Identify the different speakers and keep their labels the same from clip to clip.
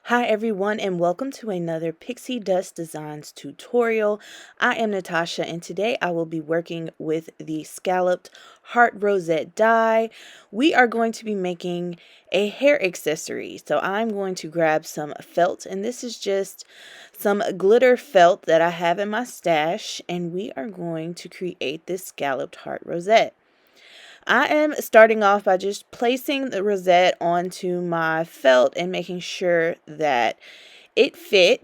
Speaker 1: Hi everyone and welcome to another Pixie Dust Designs tutorial. I am Natasha and today I will be working with the Scalloped Heart Rosette die. We are going to be making a hair accessory. So I'm going to grab some felt, and this is just some glitter felt that I have in my stash, and we are going to create this Scalloped Heart Rosette. I am starting off by just placing the rosette onto my felt and making sure that it fit.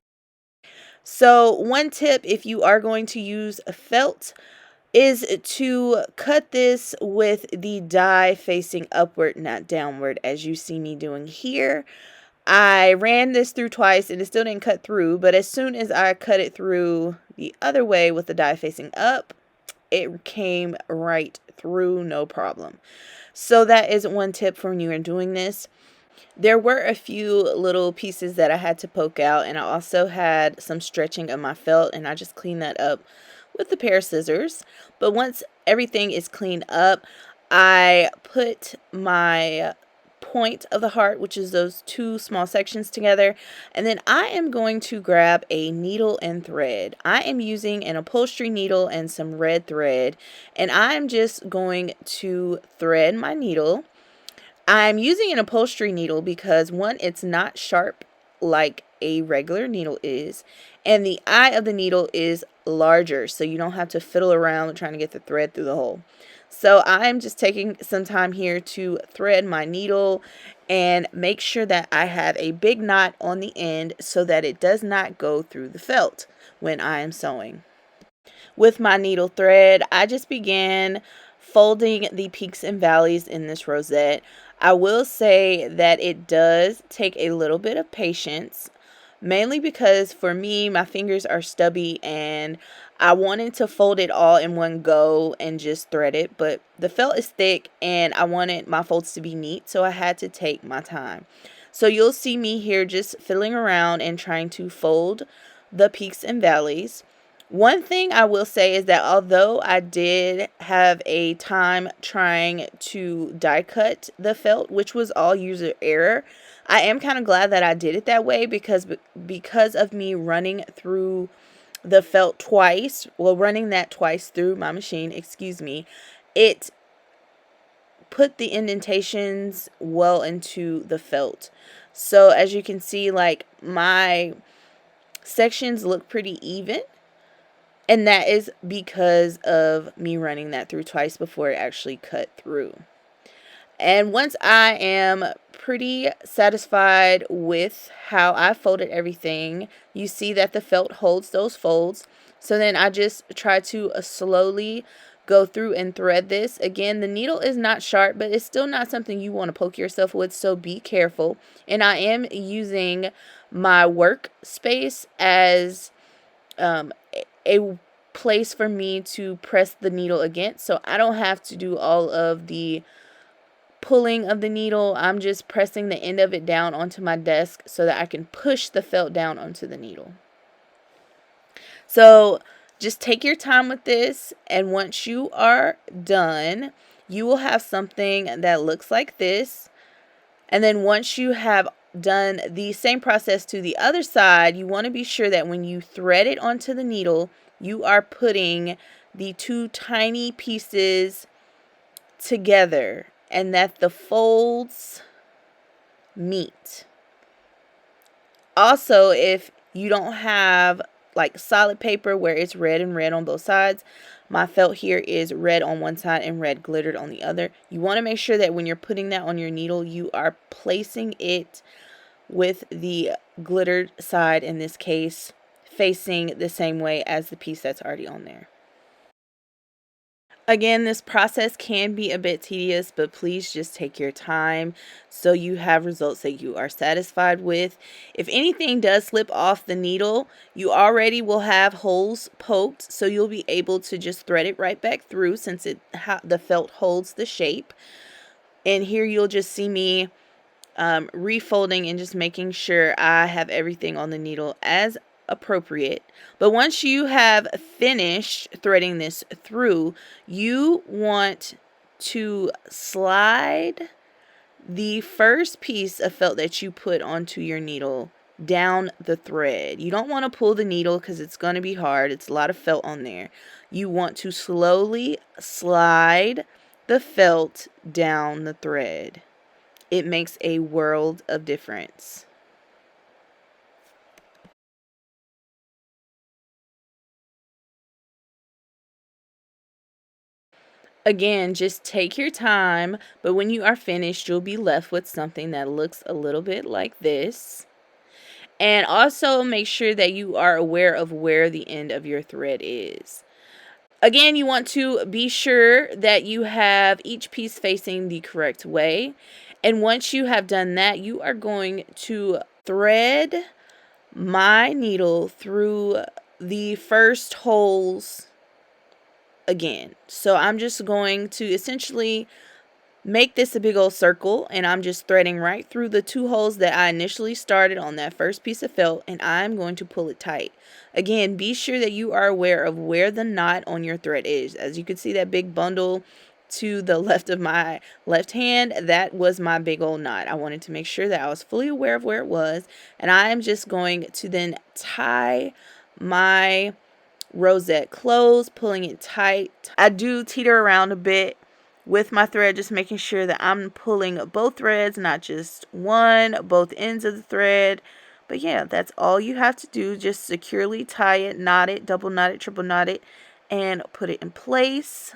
Speaker 1: So one tip, if you are going to use a felt, is to cut this with the die facing upward, not downward, as you see me doing here. I ran this through twice and it still didn't cut through, but as soon as I cut it through the other way with the die facing up, it came right through, no problem. So that is one tip for when you are doing this. There were a few little pieces that I had to poke out, and I also had some stretching of my felt, and I just cleaned that up with a pair of scissors. But once everything is cleaned up, I put my point of the heart, which is those two small sections, together, and then I am going to grab a needle and thread. I am using an upholstery needle and some red thread, and I'm just going to thread my needle. I'm using an upholstery needle because, one, it's not sharp like a regular needle is, and the eye of the needle is larger, so you don't have to fiddle around trying to get the thread through the hole. So I'm just taking some time here to thread my needle and make sure that I have a big knot on the end so that it does not go through the felt when I am sewing. With my needle thread, I just began folding the peaks and valleys in this rosette. I will say that it does take a little bit of patience, mainly because for me, my fingers are stubby and I wanted to fold it all in one go and just thread it, but the felt is thick and I wanted my folds to be neat, so I had to take my time. So you'll see me here just fiddling around and trying to fold the peaks and valleys. One thing I will say is that although I did have a time trying to die cut the felt, which was all user error, I am kind of glad that I did it that way because of me running through the felt twice, well, running that twice through my machine, excuse me, it put the indentations well into the felt. So as you can see, like, my sections look pretty even. And that is because of me running that through twice before it actually cut through. And once I am pretty satisfied with how I folded everything, you see that the felt holds those folds. So then I just try to slowly go through and thread this. Again, the needle is not sharp, but it's still not something you want to poke yourself with, so be careful. And I am using my workspace as a place for me to press the needle against, so I don't have to do all of the pulling of the needle. I'm just pressing the end of it down onto my desk so that I can push the felt down onto the needle. So just take your time with this, and once you are done, you will have something that looks like this. And then once you have done the same process to the other side, you want to be sure that when you thread it onto the needle, you are putting the two tiny pieces together and that the folds meet. Also, if you don't have like solid paper where it's red and red on both sides, my felt here is red on one side and red glittered on the other. You want to make sure that when you're putting that on your needle, you are placing it with the glittered side, in this case, facing the same way as the piece that's already on there. Again, this process can be a bit tedious, but please just take your time so you have results that you are satisfied with. If anything does slip off the needle, you already will have holes poked, so you'll be able to just thread it right back through since the felt holds the shape. And here you'll just see me refolding and just making sure I have everything on the needle as appropriate. But once you have finished threading this through, you want to slide the first piece of felt that you put onto your needle down the thread. You don't want to pull the needle because it's going to be hard. It's a lot of felt on there. You want to slowly slide the felt down the thread. It makes a world of difference. Again, just take your time, but when you are finished, you'll be left with something that looks a little bit like this. And also make sure that you are aware of where the end of your thread is. Again, you want to be sure that you have each piece facing the correct way. And once you have done that, you are going to thread my needle through the first holes again. So I'm just going to essentially make this a big old circle, and I'm just threading right through the 2 holes that I initially started on that first piece of felt, and I'm going to pull it tight. Again, be sure that you are aware of where the knot on your thread is. As you can see, that big bundle to the left of my left hand, that was my big old knot. I wanted to make sure that I was fully aware of where it was, and I am just going to then tie my rosette closed, pulling it tight. I do teeter around a bit with my thread, just making sure that I'm pulling both threads, not just one, both ends of the thread. But yeah, that's all you have to do. Just securely tie it, knot it, double knot it, triple knot it, and put it in place.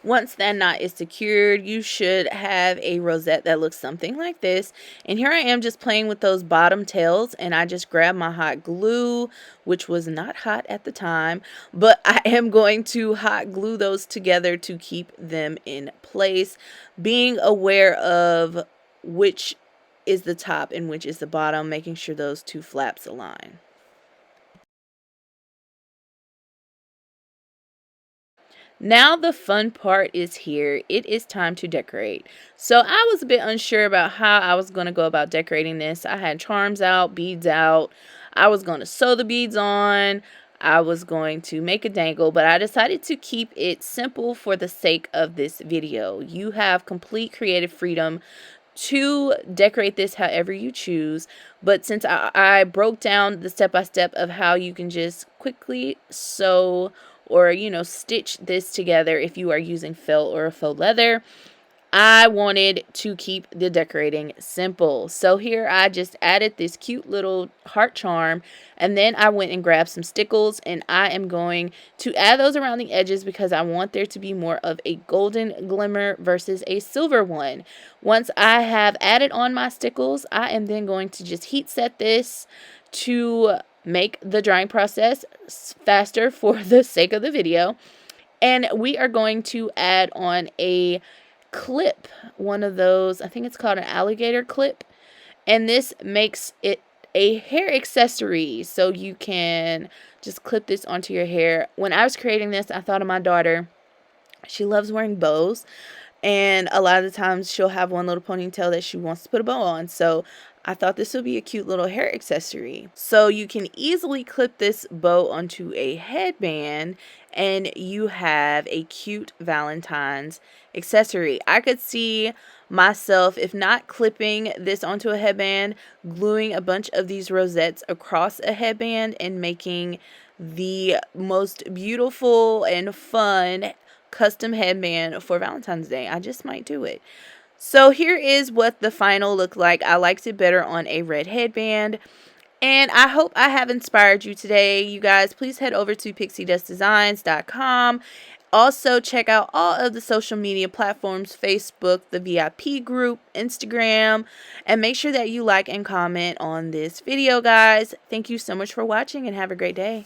Speaker 1: Once that knot is secured, you should have a rosette that looks something like this. And here I am just playing with those bottom tails, and I just grabbed my hot glue, which was not hot at the time, but I am going to hot glue those together to keep them in place, being aware of which is the top and which is the bottom, making sure those 2 flaps align. Now the fun part is here. It is time to decorate. So I was a bit unsure about how I was going to go about decorating this. I had charms out, beads out. I was going to sew the beads on. I was going to make a dangle, but I decided to keep it simple for the sake of this video. You have complete creative freedom to decorate this however you choose, but since I broke down the step-by-step of how you can just quickly sew or stitch this together if you are using felt or a faux leather, I wanted to keep the decorating simple. So here I just added this cute little heart charm, and then I went and grabbed some stickles, and I am going to add those around the edges because I want there to be more of a golden glimmer versus a silver one. Once I have added on my stickles, I am then going to just heat set this to make the drying process faster for the sake of the video. And we are going to add on a clip, one of those, I think it's called an alligator clip, and this makes it a hair accessory, so you can just clip this onto your hair. When I was creating this, I thought of my daughter. She loves wearing bows, and a lot of the times she'll have one little ponytail that she wants to put a bow on, so I thought this would be a cute little hair accessory. So you can easily clip this bow onto a headband, and you have a cute Valentine's accessory. I could see myself, if not clipping this onto a headband, gluing a bunch of these rosettes across a headband and making the most beautiful and fun custom headband for Valentine's Day. I just might do it. So here is what the final looked like. I liked it better on a red headband. And I hope I have inspired you today. You guys, please head over to pixidustdesigns.com. Also, check out all of the social media platforms, Facebook, the VIP group, Instagram, and make sure that you like and comment on this video, guys. Thank you so much for watching, and have a great day.